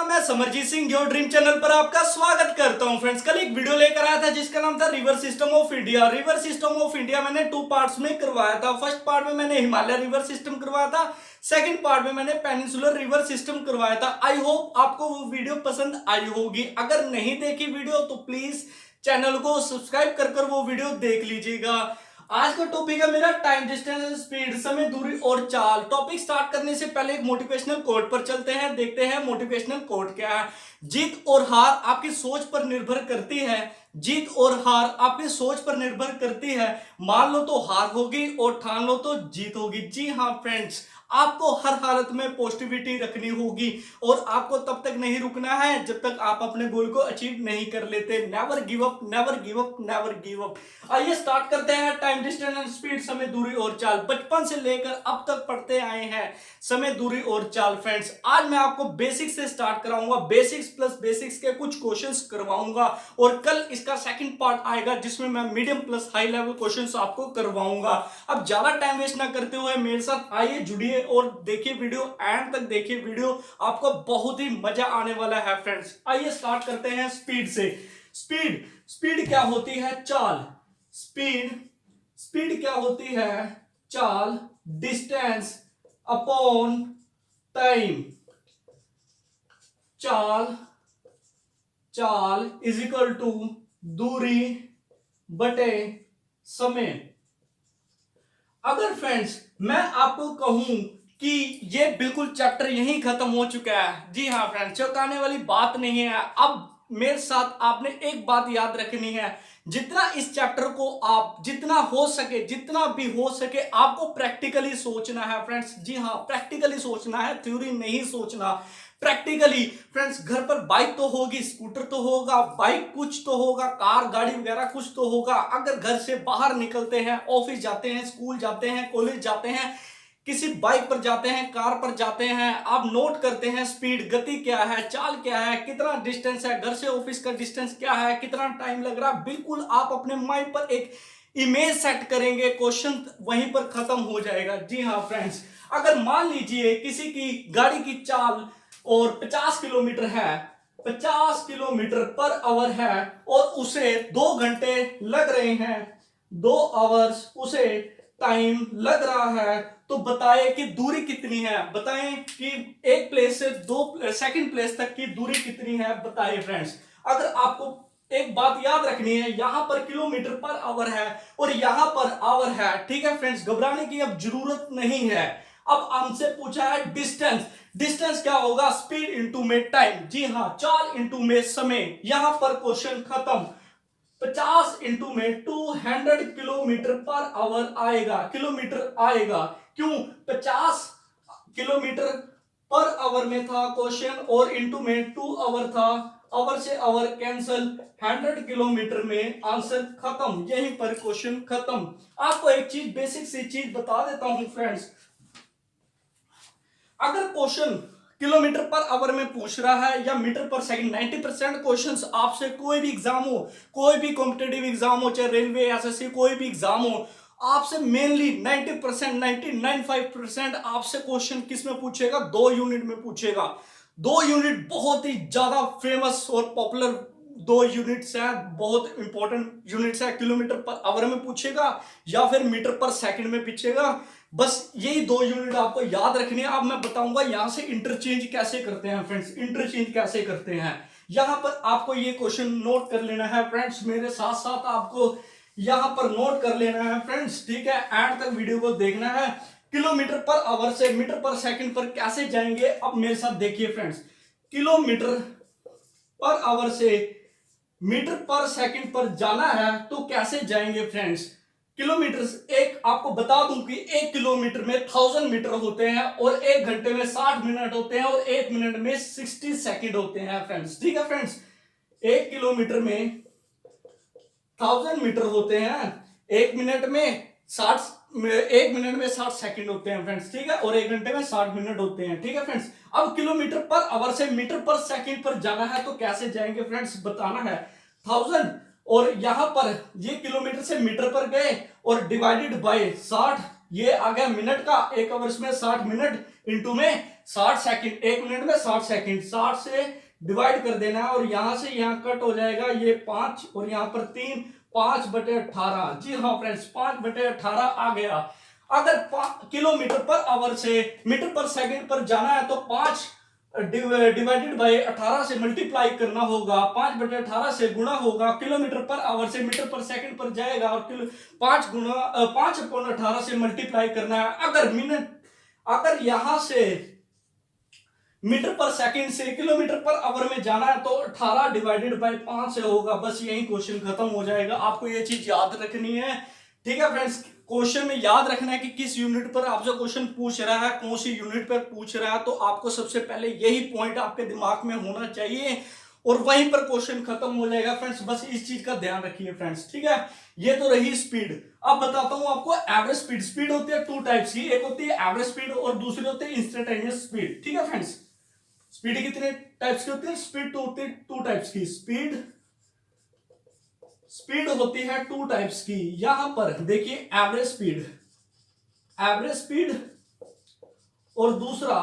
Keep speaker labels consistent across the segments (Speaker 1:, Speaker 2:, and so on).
Speaker 1: मैं Samarjeet Singh your dream channel पर आपका स्वागत करता हूं। फ्रेंड्स, कल एक वीडियो लेकर आया था जिसका नाम था river system of India. River system of India मैंने 2 पार्ट्स में करवाया था। फर्स्ट पार्ट में मैंने हिमालय रिवर सिस्टम करवाया था, सेकंड पार्ट में मैंने पेनिनसुलर रिवर सिस्टम करवाया था। आई होप आपको वो वीडियो पसंद आई होगी। अगर नहीं देखी वीडियो तो प्लीज चैनल को सब्सक्राइब कर वो वीडियो देख लीजिएगा। आज का टॉपिक है मेरा टाइम, डिस्टेंस एंड स्पीड, समय, दूरी और चाल। टॉपिक स्टार्ट करने से पहले एक मोटिवेशनल कोट पर चलते हैं, देखते हैं मोटिवेशनल कोट क्या है। जीत और हार आपकी सोच पर निर्भर करती है। जीत और हार आपकी सोच पर निर्भर करती है। मान लो तो हार होगी और ठान लो तो जीत होगी। जी हाँ फ्रेंड्स, आपको हर हालत में पॉजिटिविटी रखनी होगी और आपको तब तक नहीं रुकना है जब तक आप अपने गोल को अचीव नहीं कर लेते। Never give up, never give up, never give up. आइए स्टार्ट करते हैं। टाइम, डिस्टेंस एंड स्पीड, समय, दूरी और चाल। बचपन से लेकर अब तक पढ़ते आए हैं समय, दूरी और चाल। फ्रेंड्स, आज मैं आपको बेसिक्स से स्टार्ट कराऊंगा। बेसिक्स प्लस बेसिक्स के कुछ क्वेश्चंस करवाऊंगा और कल इसका सेकंड पार्ट आएगा जिसमें मैं medium plus high level questions आपको करवाऊंगा। अब ज्यादा टाइम वेस्ट ना करते हुए मेरे साथ आइए, जुड़िए और देखिए वीडियो, एंड तक देखिए वीडियो, आपको बहुत ही मजा आने वाला है। फ्रेंड्स, आइए स्टार्ट करते हैं स्पीड से। स्पीड, स्पीड क्या होती है? चाल। स्पीड, स्पीड क्या होती है? चाल। Distance upon time. चाल, चाल इज इक्वल टू दूरी बटे समय। अगर फ्रेंड्स मैं आपको कहूं कि ये बिल्कुल चैप्टर यहीं खत्म हो चुका है, जी हाँ फ्रेंड्स, चौंकाने वाली बात नहीं है। अब मेरे साथ आपने एक बात याद रखनी है, जितना इस चैप्टर को आप जितना हो सके, जितना भी हो सके आपको प्रैक्टिकली सोचना है। फ्रेंड्स, जी हाँ, प्रैक्टिकली सोचना है, थ्योरी नहीं सोचना, प्रैक्टिकली। फ्रेंड्स, घर पर बाइक तो होगी, स्कूटर तो होगा, बाइक कुछ तो होगा, कार गाड़ी वगैरह कुछ तो होगा। अगर घर से बाहर निकलते हैं, ऑफिस जाते हैं, स्कूल जाते हैं, कॉलेज जाते हैं, किसी बाइक पर जाते हैं, कार पर जाते हैं, आप नोट करते हैं स्पीड, गति क्या है, चाल क्या है, कितना डिस्टेंस है, घर से ऑफिस का डिस्टेंस क्या है, कितना टाइम लग रहा है। बिल्कुल आप अपने माइंड पर एक इमेज सेट करेंगे, क्वेश्चन वहीं पर खत्म हो जाएगा। जी हाँ फ्रेंड्स, अगर मान लीजिए किसी की गाड़ी की चाल और 50 किलोमीटर है, 50 किलोमीटर पर आवर है और उसे 2 घंटे लग रहे हैं, 2 आवर्स उसे टाइम लग रहा है, तो बताए कि दूरी कितनी है। बताएं कि एक प्लेस से सेकंड प्लेस तक की दूरी कितनी है, बताइए फ्रेंड्स। अगर आपको एक बात याद रखनी है, यहां पर किलोमीटर पर आवर है और यहां पर आवर है, ठीक है फ्रेंड्स, घबराने की अब जरूरत नहीं है। अब हमसे पूछा है डिस्टेंस। डिस्टेंस क्या होगा? स्पीड इंटू में टाइम। जी हाँ, चाल इंटू में समय। यहां पर क्वेश्चन खत्म। 50 इंटू में 200 किलोमीटर पर आवर आएगा, किलोमीटर आएगा। क्यों? 50 किलोमीटर पर आवर में था क्वेश्चन और इंटू में 2 आवर था, आवर से आवर कैंसल, 100 किलोमीटर में आंसर खत्म। यहीं पर क्वेश्चन खत्म। आपको एक चीज, बेसिक सी चीज बता देता हूं फ्रेंड्स, अगर क्वेश्चन किलोमीटर पर आवर में पूछ रहा है या मीटर पर सेकंड, 90% क्वेश्चंस आपसे कोई भी एग्जाम हो, कोई भी कॉम्पिटेटिव एग्जाम हो, चाहे रेलवे, एसएससी, कोई भी एग्जाम हो, आपसे मेनली 90%, 99.95% आपसे क्वेश्चन किस में पूछेगा? 2 यूनिट में पूछेगा। 2 यूनिट बहुत ही ज्यादा फेमस और पॉपुलर 2 यूनिट्स हैं, बहुत इंपॉर्टेंट यूनिट्स है। किलोमीटर पर आवर में पूछेगा या फिर मीटर पर सेकंड में पूछेगा। बस यही 2 यूनिट आपको याद रखनी है। अब मैं बताऊंगा यहां से इंटरचेंज कैसे करते हैं। फ्रेंड्स, इंटरचेंज कैसे करते हैं, यहां पर आपको ये क्वेश्चन नोट कर लेना है। फ्रेंड्स, मेरे साथ साथ आपको यहां पर नोट कर लेना है फ्रेंड्स, ठीक है, एंड तक वीडियो को देखना है। किलोमीटर पर आवर से मीटर पर सेकंड पर कैसे जाएंगे, अब मेरे साथ देखिए फ्रेंड्स। किलोमीटर पर आवर से मीटर पर सेकंड पर जाना है तो कैसे जाएंगे फ्रेंड्स? किलोमीटर, एक आपको बता दूं कि 1 किलोमीटर में 1000 मीटर होते हैं और 1 घंटे में 60 मिनट होते हैं और 1 मिनट में 60 सेकंड होते हैं फ्रेंड्स, ठीक है फ्रेंड्स। 1 किलोमीटर में 1000 मीटर होते हैं, 1 मिनट में 60 सेकंड होते हैं फ्रेंड्स, ठीक है, और 1 घंटे में 60 मिनट होते हैं, ठीक है फ्रेंड्स। अब किलोमीटर पर आवर से मीटर पर सेकंड पर जाना है तो कैसे जाएंगे फ्रेंड्स, बताना है। 1000 और यहां पर ये किलोमीटर से मीटर पर गए और डिवाइडेड बाय 60, ये आ गया मिनट का, 1 आवर्स में 60 मिनट इंटू में 60 सेकंड, 1 मिनट में 60 सेकंड, 60 से डिवाइड कर देना है और यहां से यहां कट हो जाएगा ये 5 और यहां पर 3, 5/18। जी हाँ फ्रेंड्स, 5/18 आ गया। अगर किलोमीटर पर आवर से मीटर पर सेकंड पर जाना है तो 5 डिवाइडेड बाय 18 से मल्टीप्लाई करना होगा, 5/18 से गुणा होगा, किलोमीटर पर आवर से मीटर पर सेकंड पर जाएगा और 5/18 से मल्टीप्लाई करना है। अगर यहां से मीटर पर सेकंड से किलोमीटर पर आवर में जाना है तो 18 डिवाइडेड बाय 5 से होगा। बस यही क्वेश्चन खत्म हो जाएगा। आपको ये चीज याद रखनी है, ठीक है फ्रेंड्स। क्वेश्चन में याद रखना है कि किस यूनिट पर आपसे क्वेश्चन पूछ रहा है, कौन सी यूनिट पर पूछ रहा है, तो आपको सबसे पहले यही पॉइंट आपके दिमाग में होना चाहिए और वहीं पर क्वेश्चन खत्म हो जाएगा फ्रेंड्स। बस इस चीज का ध्यान रखिए फ्रेंड्स, ठीक है। ये तो रही स्पीड। अब बताता हूं आपको एवरेज स्पीड। स्पीड होती है 2 टाइप्स की, एक होती है एवरेज स्पीड और दूसरी होती है इंस्टेंटेनियस स्पीड, ठीक है फ्रेंड्स। स्पीड कितने टाइप्स की होती है? स्पीड तो होती है 2 टाइप्स की। स्पीड होती है 2 टाइप्स की। यहां पर देखिए एवरेज स्पीड और दूसरा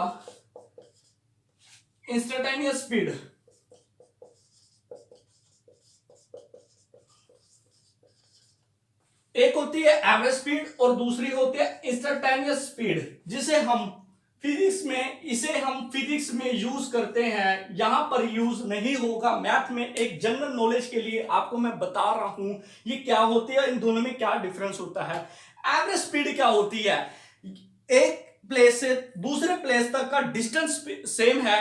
Speaker 1: इंस्टेंटेनियस स्पीड। एक होती है एवरेज स्पीड और दूसरी होती है इंस्टेंटेनियस स्पीड, जिसे हम फिजिक्स में यूज करते हैं। यहां पर यूज नहीं होगा मैथ में। एक जनरल नॉलेज के लिए आपको मैं बता रहा हूं ये क्या होती है, इन दोनों में क्या डिफरेंस होता है। एवरेज स्पीड क्या होती है? एक प्लेस से दूसरे प्लेस तक का डिस्टेंस सेम है।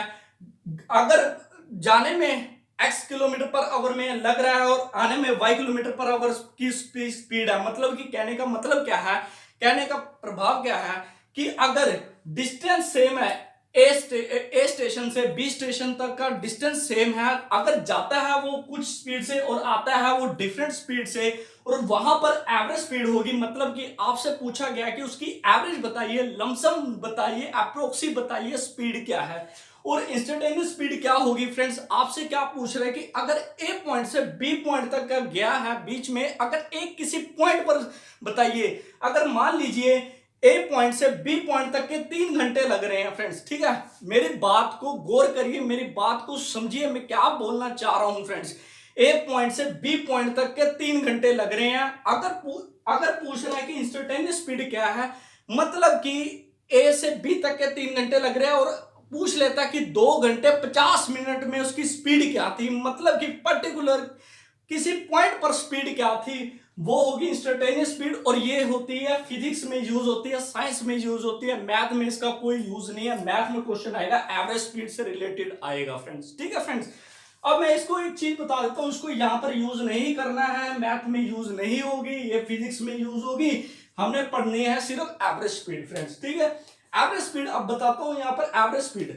Speaker 1: अगर जाने में x किलोमीटर पर आवर में लग रहा है और आने में y किलोमीटर पर आवर की स्पीड है, मतलब कि कहने का मतलब क्या है, कहने का प्रभाव क्या है कि अगर डिस्टेंस सेम है, ए स्टेशन से बी स्टेशन तक का डिस्टेंस सेम है, अगर जाता है वो कुछ स्पीड से और आता है वो डिफरेंट स्पीड से, और वहां पर एवरेज स्पीड होगी, मतलब कि आपसे पूछा गया कि उसकी एवरेज बताइए, लमसम बताइए, अप्रोक्सी बताइए, स्पीड क्या है। और इंस्टेंटेनियस स्पीड क्या होगी फ्रेंड्स? आपसे क्या पूछ रहे हैं कि अगर ए पॉइंट से बी पॉइंट तक का गया है, बीच में अगर एक किसी पॉइंट पर बताइए, अगर मान लीजिए ए पॉइंट से बी पॉइंट तक के 3 घंटे लग रहे हैं फ्रेंड्स, ठीक है। मेरी बात को गौर करिए, मेरी बात को समझिए, मैं क्या बोलना चाह रहा हूं फ्रेंड्स। ए पॉइंट से बी पॉइंट तक के 3 घंटे लग रहे हैं। अगर पूछ रहा है कि इंस्टेंटेनियस स्पीड क्या है, मतलब कि ए से बी तक के 3 घंटे लग रहे हैं और पूछ लेता कि 2 घंटे 50 मिनट में उसकी स्पीड क्या थी, मतलब कि पर्टिकुलर किसी पॉइंट पर स्पीड क्या थी, वो होगी इंस्टेंटेनियस स्पीड। और ये होती है फिजिक्स में यूज होती है, साइंस में यूज होती है, मैथ में इसका कोई यूज नहीं है। मैथ में क्वेश्चन आएगा एवरेज स्पीड से रिलेटेड आएगा फ्रेंड्स, ठीक है फ्रेंड्स। अब मैं इसको एक चीज बता देता हूं, उसको यहां पर यूज नहीं करना है, मैथ में यूज नहीं होगी, ये फिजिक्स में यूज होगी। हमने पढ़नी है सिर्फ एवरेज स्पीड फ्रेंड्स, ठीक है। एवरेज स्पीड अब बताता हूं यहां पर एवरेज स्पीड।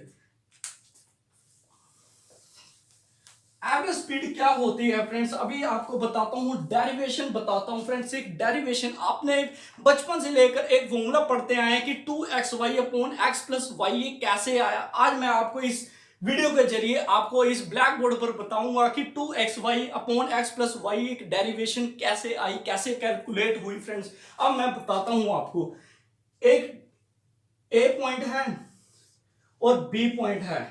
Speaker 1: एवरेज स्पीड क्या होती है फ्रेंड्स, अभी आपको बताता हूं, डेरिवेशन बताता हूं फ्रेंड्स। एक डेरिवेशन आपने बचपन से लेकर एक फॉर्मूला पढ़ते आए हैं कि 2xy upon x plus y ये कैसे आया। आज मैं आपको इस वीडियो के जरिए आपको इस ब्लैक बोर्ड पर बताऊंगा कि 2xy upon x plus y एक डेरिवेशन कैसे आई, कैसे कैलकुलेट हुई फ्रेंड्स। अब मैं बताता हूं आपको, एक ए पॉइंट है और बी पॉइंट है,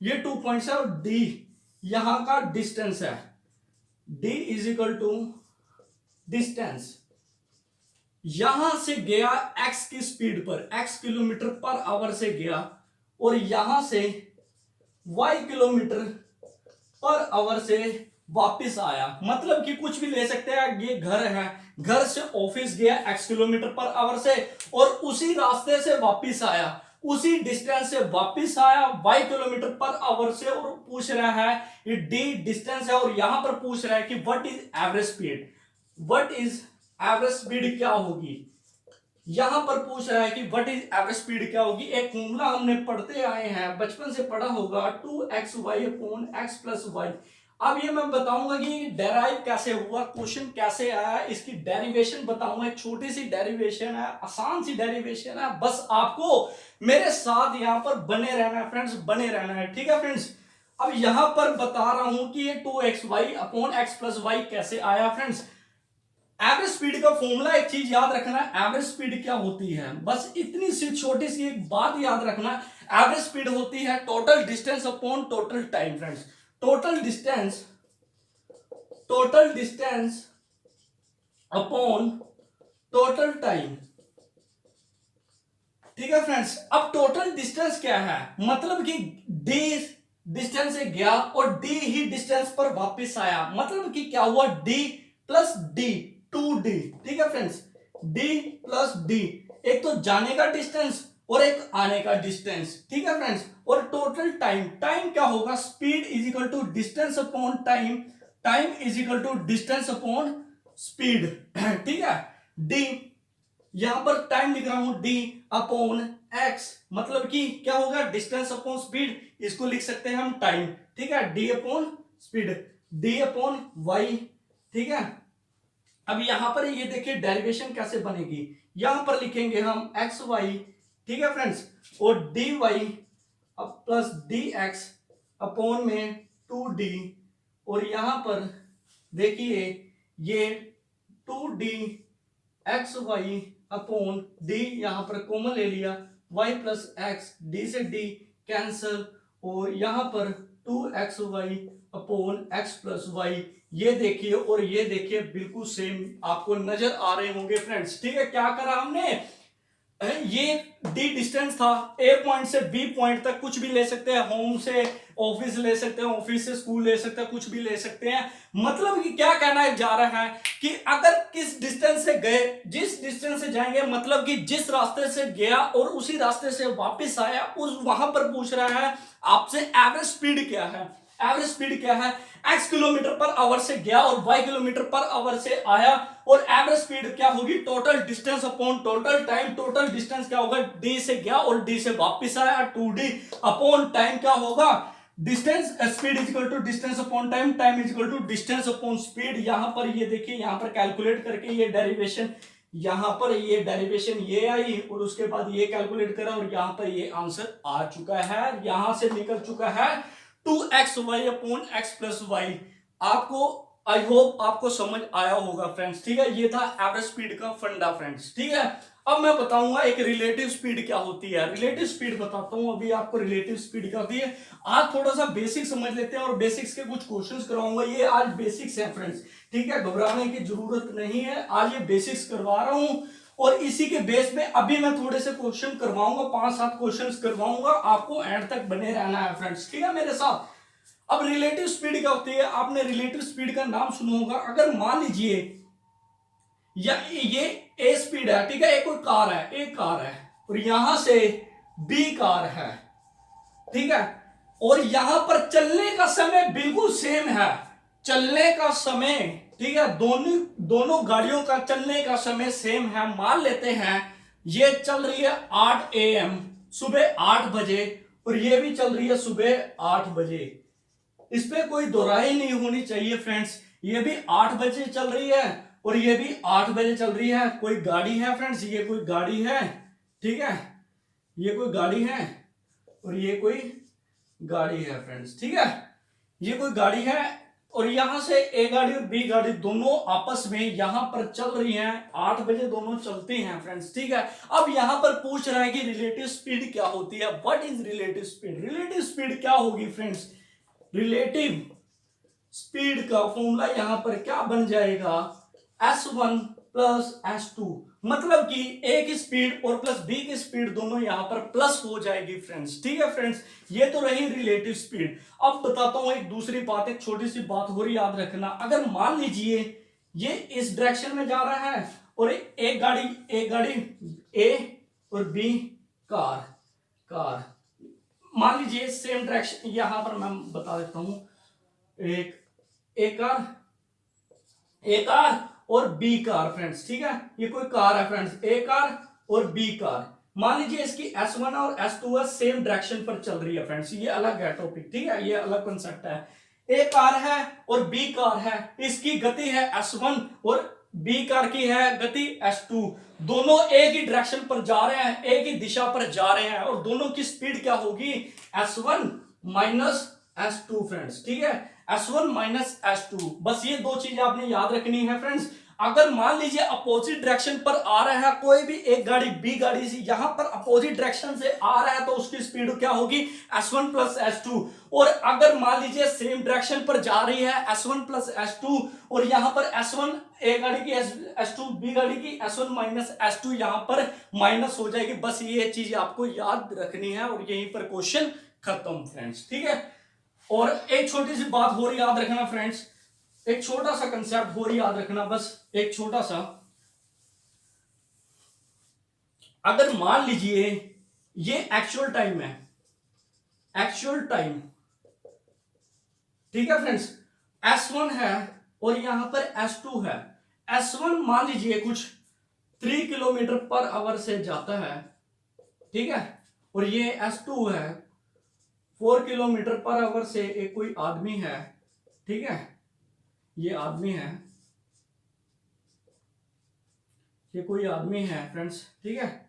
Speaker 1: ये 2 पॉइंट्स है और डी यहां का डिस्टेंस है। d is equal to distance, यहां से गया x की स्पीड पर, x किलोमीटर पर आवर से गया और यहां से y किलोमीटर पर आवर से वापस आया, मतलब कि कुछ भी ले सकते हैं। ये घर है, घर से ऑफिस गया x किलोमीटर पर आवर से और उसी रास्ते से वापस आया, उसी डिस्टेंस से वापस आया y किलोमीटर पर आवर से, और पूछ रहा है ये d डिस्टेंस है और यहां पर पूछ रहा है कि what is average speed. What is average speed क्या होगी, यहां पर पूछ रहा है कि व्हाट इज एवरेज स्पीड क्या होगी। एक फॉर्मूला हमने पढ़ते आए हैं, बचपन से पढ़ा होगा, 2xy upon x plus y। अब ये मैं बताऊंगा कि डेराइव कैसे हुआ, क्वेश्चन कैसे आया, इसकी डेरिवेशन बताऊंगा। एक छोटी सी डेरिवेशन है, आसान सी डेरिवेशन है, बस आपको मेरे साथ यहां पर बने रहना है फ्रेंड्स, बने रहना है, ठीक है फ्रेंड्स। अब यहां पर बता रहा हूं कि ये 2xy upon x plus y कैसे आया फ्रेंड्स। एवरेज स्पीड का फॉर्मूला एक चीज याद रखना, एवरेज स्पीड क्या होती है, बस इतनी सी छोटी सी एक बात याद रखना। एवरेज स्पीड होती है total distance upon total time friends. Total distance upon total time. ठीक है फ्रेंड्स, अब टोटल डिस्टेंस क्या है, मतलब कि डी डिस्टेंस से गया और डी ही डिस्टेंस पर वापस आया, मतलब कि क्या हुआ, डी प्लस डी, 2d। ठीक है फ्रेंड्स, d प्लस डी, एक तो जाने का डिस्टेंस और एक आने का डिस्टेंस। ठीक है फ्रेंड्स, और टोटल टाइम, टाइम क्या होगा, speed is equal to distance upon time, time is equal to distance upon speed. ठीक है, d यहां पर टाइम लिख रहा हूं d अपॉन x, मतलब कि क्या होगा, डिस्टेंस अपॉन स्पीड, इसको लिख सकते हैं हम टाइम। ठीक है, d upon speed, d upon y। ठीक है, अब यहां पर ये देखिए डेरिवेशन कैसे बनेगी, यहां पर लिखेंगे हम एक्स वाई। ठीक है फ्रेंड्स, और dy अब प्लस dx अपॉन में 2d, और यहां पर देखिए ये 2d x Y upon D, यहां पर कॉमन ले लिया, y प्लस एक्स, डी से डी कैंसल, और यहां पर 2xy upon x plus Y. ये देखिए और ये देखिए बिल्कुल सेम आपको नजर आ रहे होंगे फ्रेंड्स। ठीक है, क्या करा हमने, ये डी डिस्टेंस था, ए पॉइंट से बी पॉइंट तक कुछ भी ले सकते हैं, होम से ऑफिस ले सकते हैं, ऑफिस से स्कूल ले सकते हैं, कुछ भी ले सकते हैं। मतलब कि क्या कहना जा रहा है कि अगर किस डिस्टेंस से गए, जिस डिस्टेंस से जाएंगे, मतलब कि जिस रास्ते से गया और उसी रास्ते से वापस आया, उस वहां पर पूछ रहा है आपसे एवरेज स्पीड क्या है। एवरेज स्पीड क्या है, x किलोमीटर पर आवर से गया और y किलोमीटर पर आवर से आया, और एवरेज स्पीड क्या होगी, total distance upon total time. Total distance क्या होगा, d से गया और d से वापस आया, 2d अपॉन टाइम क्या होगा, distance, speed is equal to distance upon time, time is equal to distance upon speed. यहां पर ये देखिए, यहां पर कैलकुलेट करके ये डेरिवेशन, यहां पर ये डेरिवेशन ये आई, और उसके बाद ये कैलकुलेट करा, और यहां पर ये आंसर आ चुका है, यहां से निकल चुका है 2xy upon x plus Y. आपको, आई होप आपको समझ आया होगा फ्रेंड्स। ठीक है, ये था एवरेज स्पीड का फंडा फ्रेंड्स। ठीक है, अब मैं बताऊंगा एक रिलेटिव स्पीड क्या होती है। रिलेटिव स्पीड बताता हूं अभी आपको, रिलेटिव स्पीड क्या होती है। आज थोड़ा सा बेसिक समझ लेते हैं और बेसिक्स के कुछ क्वेश्चंस करवाऊंगा। ये आज बेसिक्स है फ्रेंड्स, ठीक है, घबराने की जरूरत नहीं है, आज ये बेसिक्स करवा रहा हूं, और इसी के बेस में अभी मैं थोड़े से क्वेश्चन करवाऊंगा, 5-7 क्वेश्चंस करवाऊंगा, आपको एंड तक बने रहना है फ्रेंड्स। ठीक है मेरे साथ। अब रिलेटिव स्पीड क्या होती है, आपने रिलेटिव स्पीड का नाम सुना होगा। अगर मान लीजिए या ये ए स्पीड है, ठीक है, एक कोई कार है, एक कार है, और यहां से बी कार है, ठीक है, और यहां पर चलने का समय बिल्कुल सेम है, चलने का समय, ठीक है, दोनों गाड़ियों का चलने का समय सेम है। मान लेते हैं ये चल रही है 8 AM, सुबह 8 बजे, और ये भी चल रही है सुबह 8 बजे। इस पे कोई दोहराई नहीं होनी चाहिए फ्रेंड्स। ये भी 8 बजे चल रही है और ये भी 8 बजे चल रही है। कोई गाड़ी है फ्रेंड्स, ये कोई गाड़ी है, ठीक है, ये कोई गाड़ी है और ये कोई गाड़ी है फ्रेंड्स, ठीक है, ये कोई गाड़ी है, और यहां से ए गाड़ी और बी गाड़ी दोनों आपस में यहां पर चल रही हैं, 8 बजे दोनों चलती हैं फ्रेंड्स, ठीक है। अब यहां पर पूछ रहा है कि रिलेटिव स्पीड क्या होती है, what is relative speed. Relative speed क्या होगी फ्रेंड्स, रिलेटिव स्पीड का फॉर्मूला यहां पर क्या बन जाएगा, S1 प्लस S2, मतलब कि ए की स्पीड और प्लस बी की स्पीड दोनों यहां पर प्लस हो जाएगी फ्रेंड्स, ठीक है फ्रेंड्स। ये तो रही रिलेटिव स्पीड। अब बताता हूं एक दूसरी बात, एक छोटी सी बात हो रही, याद रखना। अगर मान लीजिए ये इस डायरेक्शन में जा रहा है और एक गाड़ी ए और बी कार मान लीजिए सेम डायरेक्शन, यहां पर मैं बता देता हूं, एक कार और बी कार फ्रेंड्स, ठीक है, ये कोई कार है फ्रेंड्स, ए कार और बी कार। मान लीजिए इसकी S1 और S2 है, सेम डायरेक्शन पर चल रही है फ्रेंड्स, ये अलग है टॉपिक, ठीक है, ये अलग कंसेप्ट है। ए कार है और बी कार है, इसकी गति है S1 और बी कार की है गति S2, दोनों एक ही डायरेक्शन पर जा रहे हैं, एक ही दिशा पर जा रहे हैं, और दोनों की स्पीड क्या होगी, S1 माइनस S2 फ्रेंड्स, ठीक है, S1 माइनस S2। बस ये दो चीज आपने याद रखनी है फ्रेंड्स। अगर मान लीजिए अपोजिट डायरेक्शन पर आ रहा है कोई भी एक गाड़ी, बी गाड़ी से यहां पर अपोजिट डायरेक्शन से आ रहा है तो उसकी स्पीड क्या होगी s1 प्लस s2। और अगर मान लीजिए सेम डायरेक्शन पर जा रही है s1 प्लस s2 और यहां पर s1 ए गाड़ी की s2 बी गाड़ी की s1 माइनस s2 यहां पर माइनस हो जाएगी। बस ये चीज आपको याद रखनी है और यहीं पर क्वेश्चन खत्म फ्रेंड्स, ठीक है। और एक छोटी सी बात और याद रखना फ्रेंड्स, एक छोटा सा कंसेप्ट और याद रखना, बस एक छोटा सा। अगर मान लीजिए ये एक्चुअल टाइम है, एक्चुअल टाइम, ठीक है फ्रेंड्स, S1 है और यहां पर S2 है। S1 मान लीजिए कुछ 3 किलोमीटर पर आवर से जाता है, ठीक है, और ये S2 है 4 किलोमीटर पर आवर से। एक कोई आदमी है, ठीक है, ये आदमी है, ये कोई आदमी है फ्रेंड्स, ठीक है,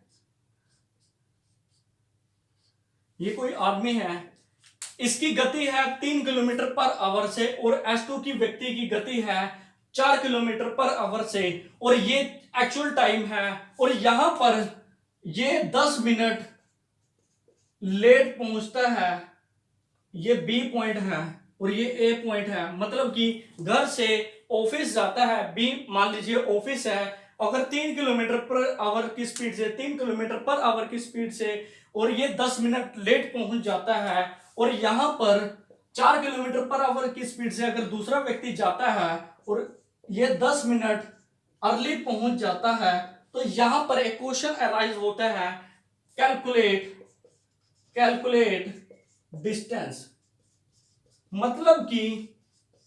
Speaker 1: ये कोई आदमी है, इसकी गति है 3 किलोमीटर पर आवर से और S2 की व्यक्ति की गति है 4 किलोमीटर पर आवर से और ये एक्चुअल टाइम है। और यहां पर ये 10 मिनट लेट पहुंचता है, ये बी पॉइंट है और ये ए पॉइंट है, मतलब कि घर से ऑफिस जाता है, बी मान लीजिए ऑफिस है, अगर 3 किलोमीटर पर आवर की स्पीड से, 3 किलोमीटर पर आवर की स्पीड से, और ये 10 मिनट लेट पहुंच जाता है। और यहां पर 4 किलोमीटर पर आवर की स्पीड से अगर दूसरा व्यक्ति जाता है और ये 10 मिनट अर्ली पहुंच जाता है, तो यहां पर एक क्वेश्चन अराइज होता है, कैलकुलेट डिस्टेंस। मतलब कि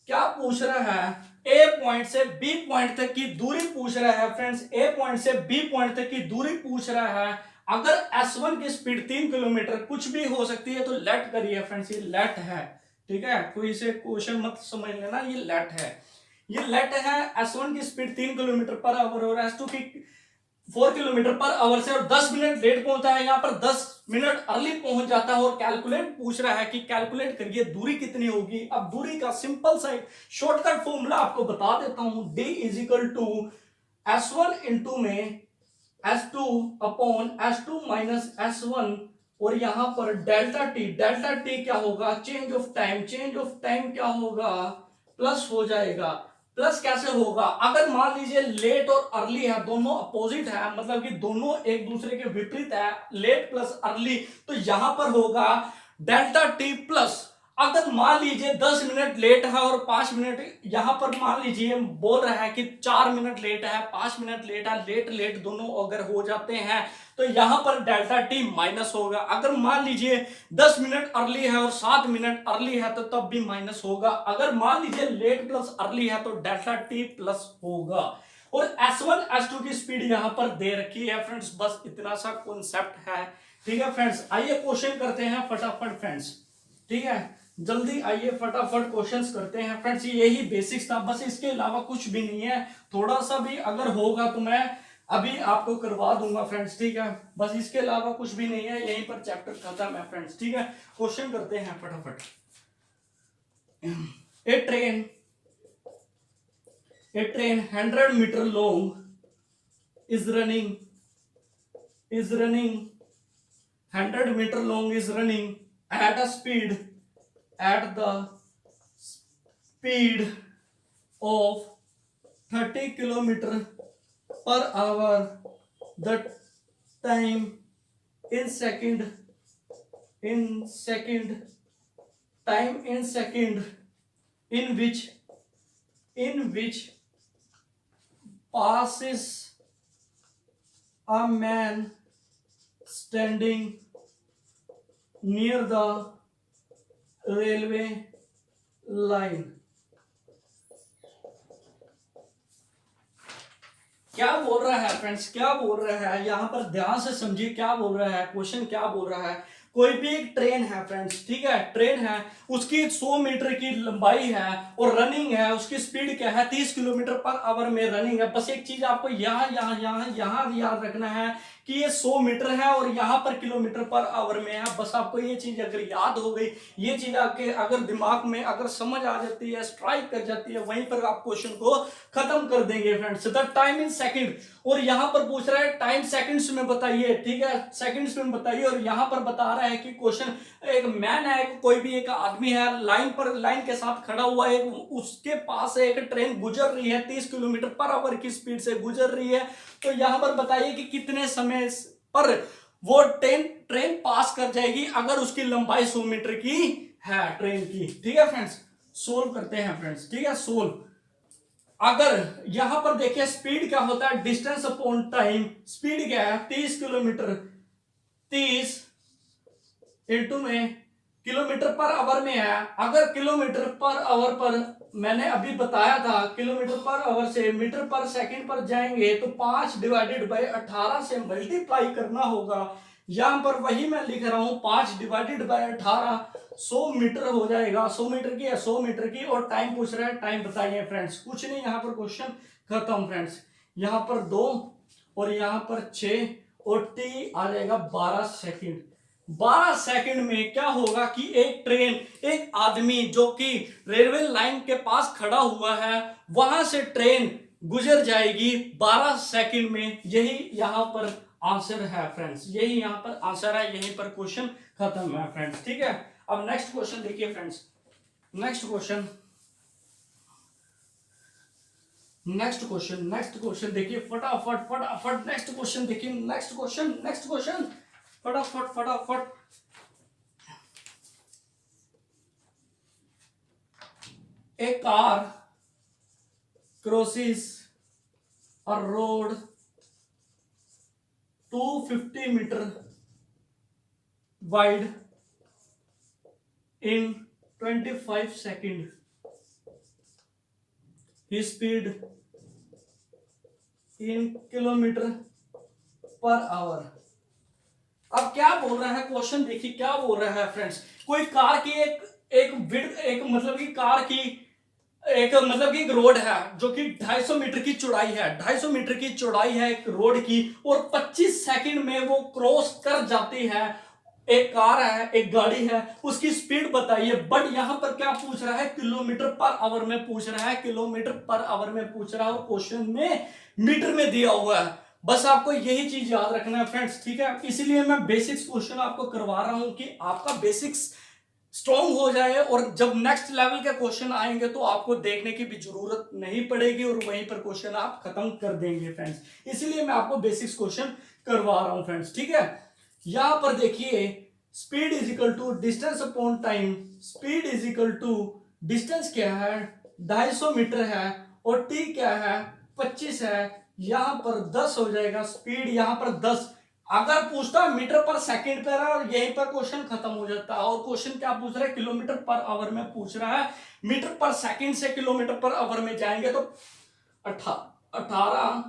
Speaker 1: क्या पूछ रहा है, ए पॉइंट से बी पॉइंट तक की दूरी पूछ रहा है फ्रेंड्स, ए पॉइंट से बी पॉइंट तक की दूरी पूछ रहा है। अगर S1 की स्पीड 3 किलोमीटर, कुछ भी हो सकती है, तो लेट करिए फ्रेंड्स, ये लेट है, ठीक है, कोई इसे क्वेश्चन मत समझ लेना, ये लेट है, ये लेट है। S1 की स्पीड 3 किलोमीटर पर आवर और S2 की 4 किलोमीटर पर आवर से और 10 मिनट लेट पहुंचता है, यहां पर 10 मिनट अर्ली पहुंच जाता है और कैलकुलेट पूछ रहा है कि कैलकुलेट करिए दूरी कितनी होगी। अब दूरी का सिंपल सा शॉर्टकट फॉर्मूला आपको बता देता हूं, D is equal to S1 into में S2 upon S2 minus S1 और यहां पर डेल्टा टी क्या होगा, चेंज ऑफ टाइम क्या होगा, प्लस हो जाएगा। प्लस कैसे होगा, अगर मान लीजिए लेट और अर्ली है, दोनों अपोजिट है, मतलब कि दोनों एक दूसरे के विपरीत है, लेट प्लस अर्ली, तो यहां पर होगा डेल्टा टी प्लस। अगर मान लीजिए 10 मिनट लेट है और 5 मिनट, यहां पर मान लीजिए बोल रहा है कि 4 मिनट लेट है, 5 मिनट लेट है, लेट दोनों अगर हो जाते हैं तो यहां पर डेल्टा टी माइनस होगा। अगर मान लीजिए 10 मिनट अर्ली है और 7 मिनट अर्ली है तो तब भी माइनस होगा। अगर मान लीजिए लेट प्लस अर्ली है तो डेल्टा टी प्लस होगा। और S1 S2 की स्पीड यहां पर दे रखी है फ्रेंड्स, बस इतना सा कॉन्सेप्ट है, ठीक है फ्रेंड्स। आइए क्वेश्चन करते हैं फटाफट फ्रेंड्स, ठीक है, जल्दी आइए फटाफट क्वेश्चंस करते हैं फ्रेंड्स। यही बेसिक्स था, बस इसके अलावा कुछ भी नहीं है। थोड़ा सा भी अगर होगा तो मैं अभी आपको करवा दूंगा फ्रेंड्स, ठीक है, बस इसके अलावा कुछ भी नहीं है, यहीं पर चैप्टर खत्म है फ्रेंड्स, ठीक है। क्वेश्चन करते हैं फटाफट। A train 100 metre long is running 100 metre long is running at the speed of 30 kilometer per hour. The time in second in which passes a man standing near the railway line. क्या बोल रहा है friends, क्या बोल रहा है, यहां पर ध्यान से समझिए क्या बोल रहा है, क्वेश्चन क्या बोल रहा है। कोई भी एक ट्रेन है फ्रेंड्स, ठीक है, ट्रेन है, उसकी 100 मीटर की लंबाई है और रनिंग है, उसकी स्पीड क्या है 30 किलोमीटर पर आवर में रनिंग है। बस एक चीज आपको यहाँ याद रखना है कि ये 100 मीटर है और यहाँ पर किलोमीटर पर आवर में है। बस आपको ये चीज अगर याद हो गई, ये चीज आपके अगर दिमाग में अगर समझ आ जाती है, स्ट्राइक कर जाती है, वहीं पर आप क्वेश्चन को खत्म कर देंगे friends. The time in second, और यहाँ पर पूछ रहा है टाइम सेकंड्स में बताइए, ठीक है, सेकंड्स में बताइए। और यहाँ पर बता रहा है कि क्वेश्चन, एक मैन है, कोई भी एक आदमी है, लाइन पर, लाइन के साथ खड़ा हुआ है, उसके पास एक ट्रेन गुजर रही है, 30 किलोमीटर पर आवर की स्पीड से गुजर रही है। तो यहाँ पर बताइए कि कितने समय पर वो ट्रेन पास कर जाएगी अगर उसकी लंबाई 100 मीटर की है ट्रेन की। ठीक है फ्रेंड्स, सोल्व करते हैं फ्रेंड्स, ठीक है, सोल्व। अगर यहां पर देखिए स्पीड क्या होता है, डिस्टेंस अपॉन टाइम, स्पीड क्या है 30 किलोमीटर, 30 इंटू में किलोमीटर पर आवर में है। अगर किलोमीटर पर आवर पर, मैंने अभी बताया था किलोमीटर पर आवर से मीटर पर सेकंड पर जाएंगे तो 5 डिवाइडेड बाय 18 से मल्टीप्लाई करना होगा। यहां पर वही मैं लिख रहा हूं, 5 डिवाइडेड बाय 18, 100 मीटर हो जाएगा। 100 मीटर की है, 100 मीटर की, और टाइम पूछ रहा है, टाइम बताइए फ्रेंड्स। कुछ नहीं, यहां पर क्वेश्चन खत्म फ्रेंड्स। यहां पर 2 और यहां पर 6 और टी आ जाएगा 12 सेकंड। 12 सेकंड में क्या होगा कि एक ट्रेन, एक आदमी जो कि रेलवे लाइन के पास खड़ा हुआ है, वहां से ट्रेन गुजर जाएगी 12 सेकंड में। यही यहां पर आंसर है फ्रेंड्स, यही यहां पर आंसर है, यहीं पर क्वेश्चन खत्म है फ्रेंड्स। ठीक है, अब नेक्स्ट क्वेश्चन देखिए friends, next question, next question देखिए फटाफट फटाफट, नेक्स्ट क्वेश्चन देखिए, नेक्स्ट क्वेश्चन फटाफट फटाफट। A car crosses a road 250 meter wide in 25 seconds. His speed in kilometre per hour. अब क्या बोल रहा है क्वेश्चन, देखिए क्या बोल रहा है फ्रेंड्स। कोई कार की एक मतलब की कार की एक मतलब की एक रोड है जो कि 250 मीटर की चौड़ाई है, 250 मीटर की चौड़ाई है एक रोड की, और 25 सेकंड में वो क्रॉस कर जाती है। एक कार है, एक गाड़ी है, उसकी स्पीड बताइए। बट यहां पर क्या पूछ रहा है, किलोमीटर पर आवर में पूछ रहा है, किलोमीटर पर आवर में पूछ रहा है, और क्वेश्चन में मीटर में दिया हुआ है। बस आपको यही चीज याद रखना है फ्रेंड्स, ठीक है। इसीलिए मैं बेसिक्स क्वेश्चन आपको करवा रहा हूं कि आपका बेसिक्स स्ट्रॉन्ग हो जाए, और जब नेक्स्ट लेवल के क्वेश्चन आएंगे तो आपको देखने की भी जरूरत नहीं पड़ेगी, और वहीं पर क्वेश्चन आप खत्म कर देंगे फ्रेंड्स। इसलिए मैं आपको बेसिक्स क्वेश्चन करवा रहा हूं फ्रेंड्स, ठीक है। यहां पर देखिए speed is equal to distance upon time, speed is equal to distance क्या है 250 मीटर है, और टी क्या है 25 है। यहां पर 10 हो जाएगा स्पीड, यहां पर 10। अगर पूछता मीटर पर सेकंड पर है, और यहीं पर क्वेश्चन खत्म हो जाता है। और क्वेश्चन क्या पूछ रहा है, किलोमीटर पर आवर में पूछ रहा है। मीटर पर सेकंड से किलोमीटर पर आवर में जाएंगे तो 18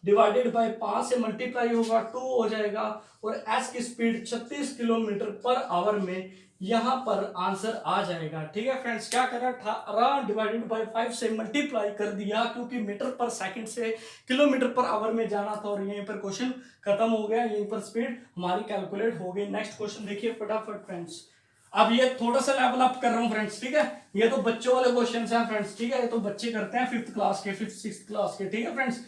Speaker 1: डिवाइडेड बाय 5 से मल्टीप्लाई होगा, 2 हो जाएगा, और एस की स्पीड 36 किलोमीटर पर आवर में यहां पर आंसर आ जाएगा। ठीक है फ्रेंड्स, क्या करा, 18 डिवाइडेड बाय 5 से मल्टीप्लाई कर दिया, क्योंकि मीटर पर सेकंड से किलोमीटर पर आवर में जाना था, और यहीं पर क्वेश्चन खत्म हो गया, यहीं पर स्पीड हमारी कैलकुलेट हो गई। नेक्स्ट क्वेश्चन देखिए फटाफट फ्रेंड्स। अब ये थोड़ा सा लेवल अप कर रहा हूं फ्रेंड्स, ठीक है। ये तो बच्चों वाले क्वेश्चन हैं फ्रेंड्स, ठीक है, ये तो बच्चे करते हैं 5th क्लास के, 5th 6th क्लास के, ठीक है फ्रेंड्स।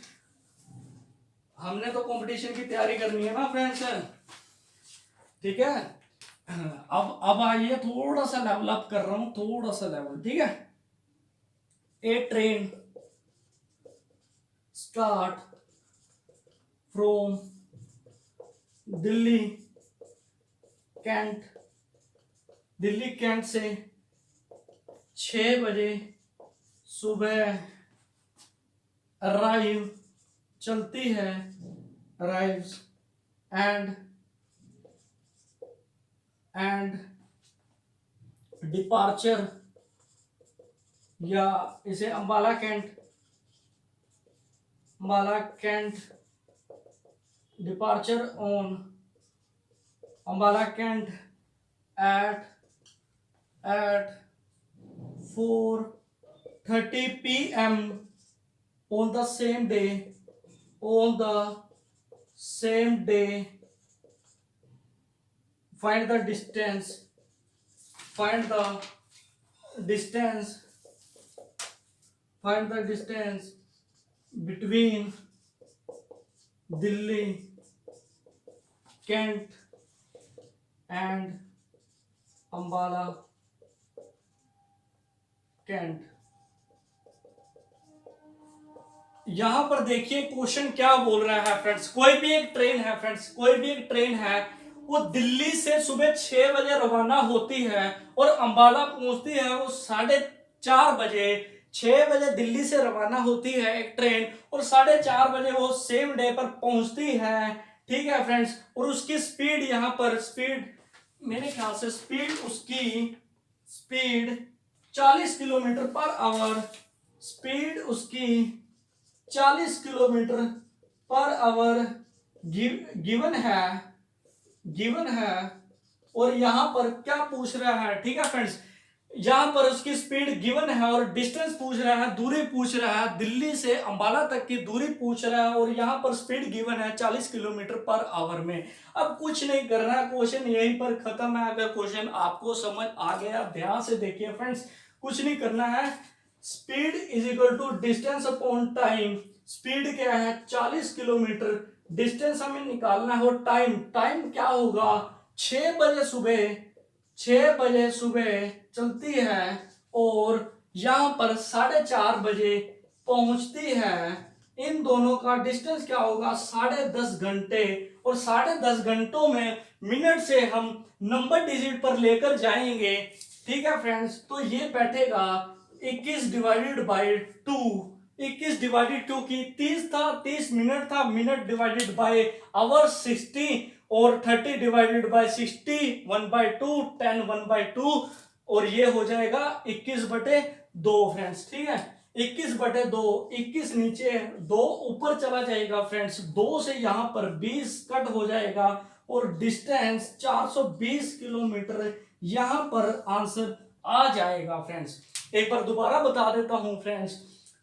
Speaker 1: हमने तो कंपटीशन की तैयारी करनी है ना फ्रेंड्स, ठीक है। अब आइए थोड़ा सा लेवल अप कर रहा हूं, थोड़ा सा लेवल, ठीक है। A train start from Delhi cantt, Delhi cantt से 6 बजे सुबह अराइव, चलती है, अराइव्स एंड डिपार्चर, या इसे Ambala Cantt departure on Ambala Cantt at 4:30 PM on the same day, on the same day, find the distance, find the distance, find the distance between Delhi, Kent and Ambala, Kent। यहां पर देखिए question क्या बोल रहा है friends. कोई भी एक ट्रेन है फ्रेंड्स, कोई भी एक ट्रेन है, वो दिल्ली से सुबह 6 बजे रवाना होती है और अंबाला पहुंचती है वो 4:30 बजे। 6 बजे दिल्ली से रवाना होती है एक ट्रेन और 4:30 बजे वो सेम डे पर पहुंचती है। ठीक है फ्रेंड्स, और उसकी स्पीड यहां पर स्पीड मेरे ख्याल से speed 40 kilometre per hour, speed उसकी 40 किलोमीटर पर आवर गिवन है। और यहां पर क्या पूछ रहा है, ठीक है फ्रेंड्स, यहां पर उसकी स्पीड गिवन है और डिस्टेंस पूछ रहा है, दूरी पूछ रहा है, दिल्ली से अंबाला तक की दूरी पूछ रहा है और यहां पर स्पीड गिवन है 40 किलोमीटर पर आवर में। अब कुछ नहीं करना, क्वेश्चन यहीं पर खत्म है। अगर क्वेश्चन आपको समझ आ गया, ध्यान से देखिए फ्रेंड्स, कुछ नहीं करना है। Speed is equal to distance upon time. Speed क्या है 40 किलोमीटर, डिस्टेंस हमें निकालना है और टाइम क्या होगा 6 बजे सुबह चलती है और यहां पर 4:30 बजे पहुंचती है। इन दोनों का डिस्टेंस क्या होगा 10.5 घंटे। और 10.5 घंटों में मिनट से हम नंबर डिजिट पर लेकर जाएंगे। ठीक है फ्रेंड्स, तो ये बैठेगा 21 डिवाइडेड बाई 2, 21 डिवाइडेड, क्योंकि 30 था, 30 मिनट था, मिनट डिवाइडेड बाय आवर 60 और 30 डिवाइडेड बाय 60 1/2, 10 1/2 और ये हो जाएगा 21/2 फ्रेंड्स। ठीक है, 21/2, 21 नीचे 2 ऊपर चला जाएगा फ्रेंड्स, 2 से यहां पर 20 कट हो जाएगा और डिस्टेंस 420 किलोमीटर यहां पर आंसर आ जाएगा फ्रेंड्स। एक बार दोबारा बता देता हूं friends,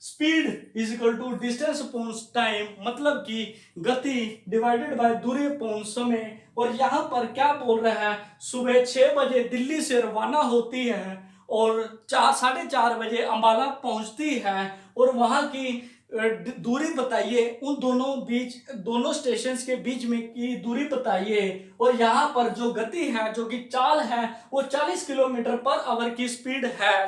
Speaker 1: speed is equal to distance upon time, मतलब कि गति डिवाइडेड बाय दूरी अपॉन समय। और यहां पर क्या बोल रहा है, सुबह 6 बजे दिल्ली से रवाना होती है और 4:30 बजे अंबाला पहुंचती है और वहां की दूरी बताइए, उन दोनों स्टेशन के बीच में की दूरी बताइए। और यहाँ पर जो गति है, जो कि चाल है, वो 40 किलोमीटर पर आवर की स्पीड है,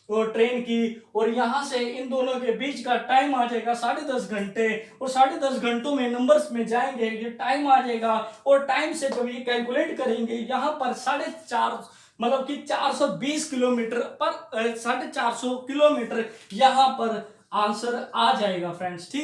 Speaker 1: और ट्रेन की। और यहाँ से इन दोनों के बीच का टाइम आ जाएगा 10.5 घंटे और 10.5 घंटों में नंबर्स में जाएंगे, ये टाइम आ जाएगा। और टाइम से जब ये कैलकुलेट करेंगे, यहाँ पर 4.5 मतलब कि 420 किलोमीटर पर 450 किलोमीटर यहाँ पर आंसर आ जाएगा फ्रेंड्स। ठीक।